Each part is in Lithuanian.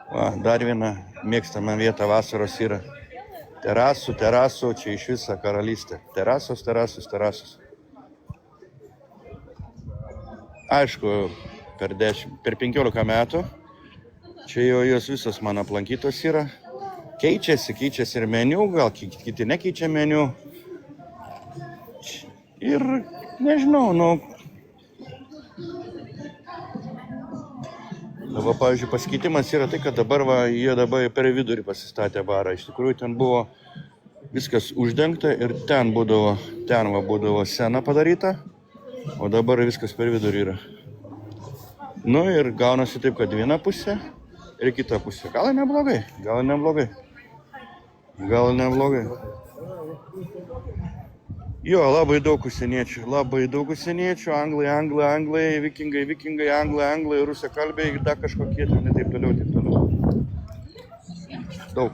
Va, dar viena mėgstama vieta vasaros yra. Terasų, čia iš visą karalystę. Terasos. Aišku, per 15 metų čia jau jos visos man aplankytos yra. Keičiasi ir meniu, gal kiti nekeičia meniu. Ir nežinau, dabar, pavyzdžiui, pasikeitimas yra tai, kad jie dabar per vidurį pasistatė barą. Iš tikrųjų, ten buvo viskas uždengta ir ten būdavo scena padaryta, o dabar viskas per vidurį yra. Nu ir gaunasi taip, kad viena pusė ir kita pusė. Gal neblogai. Jo, labai daug užsieniečių, anglai, vikingai, anglai, rusakalbiai, dar kažkokie, taip toliau. Daug.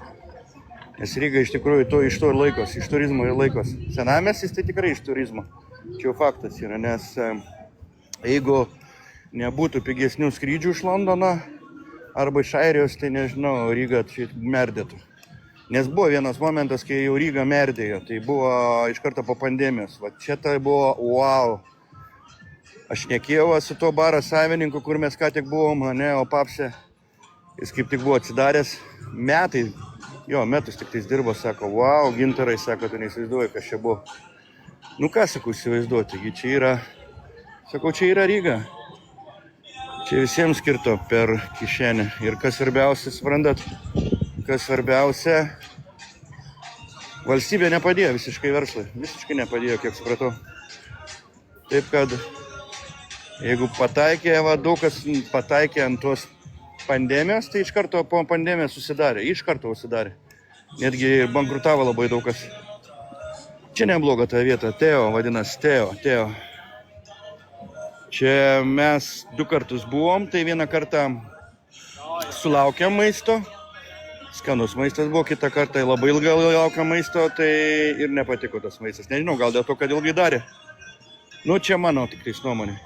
Nes Ryga iš tikrųjų iš to ir laikos, iš turizmo ir laikos. Senamiestis tai tikrai iš turizmo. Čia jau faktas yra, nes jeigu nebūtų pigesnių skrydžių iš Londono arba iš Airijos, tai nežinau, Ryga merdėtų. Nes buvo vienas momentas, kai jau Ryga merdėjo, tai buvo iš karto po pandemijos. Va čia tai buvo wow. Aš šnekėjau su tuo baro savininku, kur mes ką tik buvom, Opapse. Jis kaip tik buvo atsidaręs metus tik tais dirbo, sako, wow, gintarai, sako, tu neįsivaizduoji, kas čia buvo. Nu ką, sakau, įsivaizduoti, čia yra Ryga. Čia visiems skirto per kišenę. Ir kas svarbiausia, suprantat, valstybė nepadėjo visiškai verslui. Visiškai nepadėjo, kiek supratau. Taip kad, jeigu daug kas pataikė ant tos pandemijos, tai iš karto po pandemijos užsidarė. Netgi ir bankrutavo labai daug kas. Čia nebloga ta vieta. Vadinasi Teo. Čia mes 2 kartus buvom, tai vieną kartą sulaukėm maisto. Skanus maistas buvo, kitą kartą labai ilgai laukia maisto, tai ir nepatiko tas maistas. Nežinau, gal dėl to, kad ilgai darė. Čia mano tik tais nuomonė.